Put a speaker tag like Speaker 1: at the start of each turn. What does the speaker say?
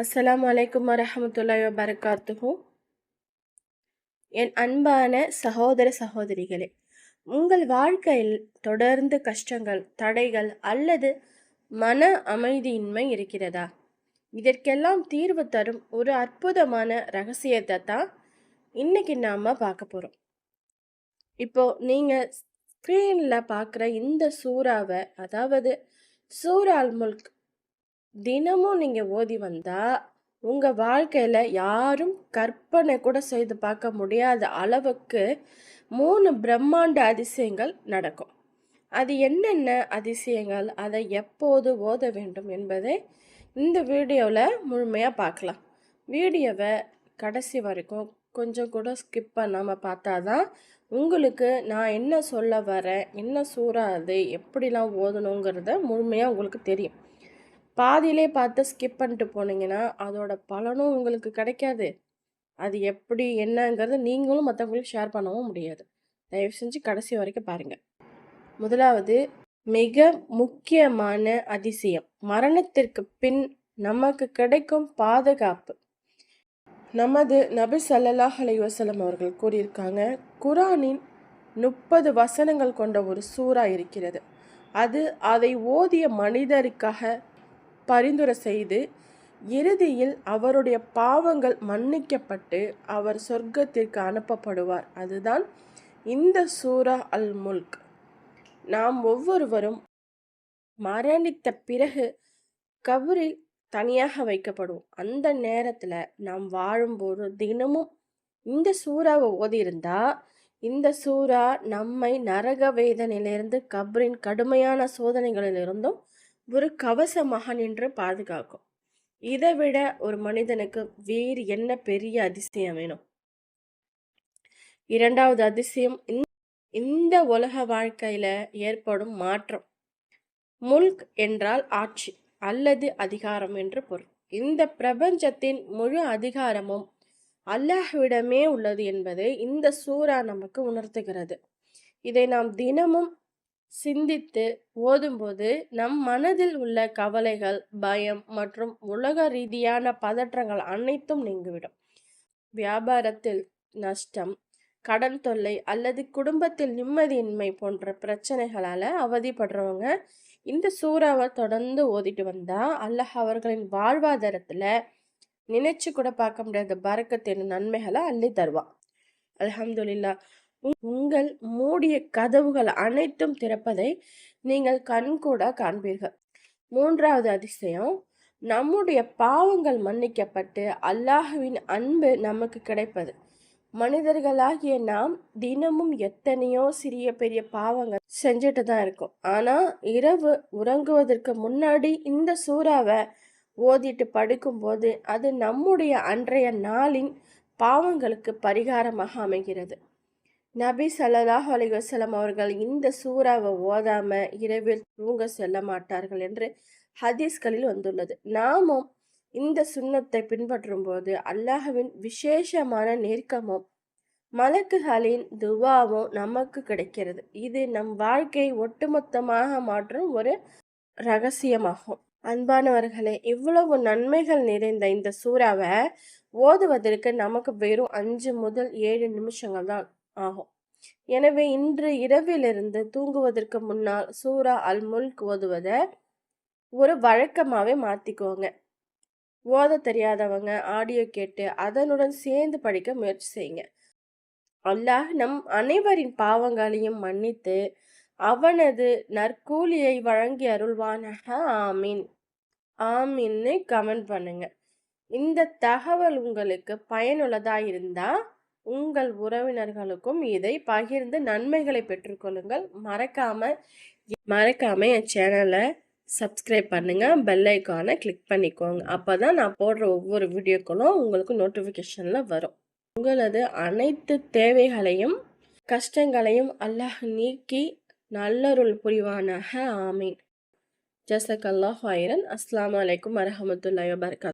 Speaker 1: அஸ்ஸலாமு அலைக்கும் வரஹ்மத்துல்லாஹி வபரகாத்துஹு. என் அன்பான சகோதர சகோதரிகளே, உங்கள் வாழ்க்கையில் தொடர்ந்து கஷ்டங்கள், தடைகள் அல்லது மன அமைதியின்மை இருக்கிறதா? இதற்கெல்லாம் தீர்வு தரும் ஒரு அற்புதமான ரகசியத்தை தான் இன்னைக்கு நாம பார்க்க போறோம். இப்போ நீங்க ஸ்க்ரீன்ல பார்க்குற இந்த சூறாவை, அதாவது சூரா அல் முல்க், தினமும் நீங்க ஓதி வந்தா உங்க வாழ்க்கையில யாரும் கற்பனை கூட செய்து பார்க்க முடியாத அளவுக்கு 3 பிரம்மாண்ட அதிசயங்கள் நடக்கும். அது என்னென்ன அதிசயங்கள், அதை எப்போது ஓத வேண்டும் என்பதை இந்த வீடியோவில் முழுமையாக பார்க்கலாம். வீடியோவை கடைசி வரைக்கும் கொஞ்சம் கூட ஸ்கிப் பண்ணாமல் பார்த்தாதான் உங்களுக்கு நான் என்ன சொல்ல வரேன், என்ன சூறா அது, எப்படிலாம் ஓதணுங்கிறத முழுமையாக உங்களுக்கு தெரியும். பாதியிலே பார்த்து ஸ்கிப் பண்ணிட்டு போனீங்கன்னா அதோட பலனும் உங்களுக்கு கிடைக்காது. அது எப்படி என்னங்கிறது நீங்களும் மற்றவங்களுக்கு ஷேர் பண்ணவும் முடியாது. தயவு செஞ்சு கடைசி வரைக்கும் பாருங்கள். முதலாவது, மிக முக்கியமான அதிசயம், மரணத்திற்கு பின் நமக்கு கிடைக்கும் பாதுகாப்பு. நமது நபி ஸல்லல்லாஹு அலைஹி வஸல்லம் அவர்கள் கூறியிருக்காங்க, குரானின் 30 வசனங்கள் கொண்ட ஒரு சூறா இருக்கிறது. அதை ஓதிய மனிதருக்காக பரிந்துரை செய்து இறுதியில் அவருடைய பாவங்கள் மன்னிக்கப்பட்டு அவர் சொர்க்கத்திற்கு அனுப்பப்படுவார். அதுதான் இந்த சூரா அல் முல்க். நாம் ஒவ்வொருவரும் மரணித்த பிறகு கபரில் தனியாக வைக்கப்படுவோம். அந்த நேரத்தில் நாம் வாழும்போது தினமும் இந்த சூறாவை ஓதியிருந்தா இந்த சூறா நம்மை நரக வேதனையிலிருந்து, கபரின் கடுமையான சோதனைகளிலிருந்தும் ஒரு கவசமாக நின்று பாதுகாக்கும். இதை விட ஒரு மனிதனுக்கு வேறு என்ன பெரிய அதிசயம் வேணும்? இரண்டாவது அதிசயம், இந்த உலக வாழ்க்கையில ஏற்படும் மாற்றம். முல்க் என்றால் ஆட்சி அல்லது அதிகாரம் என்று பொருள். இந்த பிரபஞ்சத்தின் முழு அதிகாரமும் அல்லாஹ்விடமே உள்ளது என்பதை இந்த சூறா நமக்கு உணர்த்துகிறது. இதை நாம் தினமும் சிந்தித்து ஓதும்போது நம் மனதில் உள்ள கவலைகள், பயம் மற்றும் உலக ரீதியான பதற்றங்கள் அனைத்தும் நீங்கிவிடும். வியாபாரத்தில் நஷ்டம், கடன் தொல்லை அல்லது குடும்பத்தில் நிம்மதியின்மை போன்ற பிரச்சனைகளால் அவதிப்படுறவங்க இந்த சூறாவை தொடர்ந்து ஓதிட்டு வந்தா அல்லாஹ் அவர்களின் வாழ்வாதாரத்தில் நினைச்சு கூட பார்க்க முடியாத பரக்கத்தின் நன்மைகளை அள்ளி தருவான். அல்ஹம்துலில்லாஹ். உங்கள் மூடிய கதவுகள் அனைத்தும் திறப்பதை நீங்கள் கண்கூட காண்பீர்கள். மூன்றாவது அதிசயம், நம்முடைய பாவங்கள் மன்னிக்கப்பட்டு அல்லாஹ்வின் அன்பு நமக்கு கிடைப்பது. மனிதர்களாகிய நாம் தினமும் எத்தனையோ சிறிய பெரிய பாவங்கள் செஞ்சுட்டு தான் இருக்கோம். ஆனால் இரவு உறங்குவதற்கு முன்னாடி இந்த சூறாவை ஓதிட்டு படுக்கும்போது அது நம்முடைய அன்றைய நாளின் பாவங்களுக்கு பரிகாரமாக அமைகிறது. நபி ஸல்லல்லாஹு அலைஹி வஸல்லம் அவர்கள் இந்த சூறாவை ஓதாம இரவில் தூங்க செல்ல மாட்டார்கள் என்று ஹதீஸ்களில் வந்துள்ளது. நாமும் இந்த சுன்னத்தை பின்பற்றும் போது அல்லாஹ்வின் விசேஷமான நெருக்கமும் மலக்குகளின் துவாவும் நமக்கு கிடைக்கிறது. இது நம் வாழ்க்கையை ஒட்டுமொத்தமாக மாற்றும் ஒரு ரகசியமாகும். அன்பானவர்களே, இவ்வளவு நன்மைகள் நிறைந்த இந்த சூறாவை ஓதுவதற்கு நமக்கு வெறும் 5 முதல் 7 நிமிஷங்கள் தான் ஆகும். எனவே இன்று இரவிலிருந்து தூங்குவதற்கு முன்னால் சூரா அல் முல்க் ஓதுவதை ஒரு வழக்கமாகவே மாற்றிக்கோங்க. ஓத தெரியாதவங்க ஆடியோ கேட்டு அதனுடன் சேர்ந்து படிக்க முயற்சி செய்யுங்க. அல்லாஹ் நம் அனைவரின் பாவங்களையும் மன்னித்து அவனது நற்கூலியை வழங்கி அருள்வானாக. ஆமீன் ஆமீன்னு கமெண்ட் பண்ணுங்க. இந்த தகவல் உங்களுக்கு பயனுள்ளதாக இருந்தால் உங்கள் உறவினர்களுக்கும் இதை பகிர்ந்து நன்மைகளை பெற்றுக்கொள்ளுங்கள். மறக்காம என் சேனலை சப்ஸ்கிரைப் பண்ணுங்க, பெல் ஐக்கானை கிளிக் பண்ணிக்கோங்க. அப்போதான் நான் போடுற ஒவ்வொரு வீடியோக்களும் உங்களுக்கு நோட்டிஃபிகேஷனில் வரும். உங்களது அனைத்து தேவைகளையும் கஷ்டங்களையும் அல்லாஹ் நீக்கி நல்லருள் புரிவானாக. ஆமீன். ஜஸக்கல்லாஹு ஹைரன். அஸ்ஸலாமு அலைக்கும் வரஹ்மத்துல்லாஹி வபரகாத்துஹு.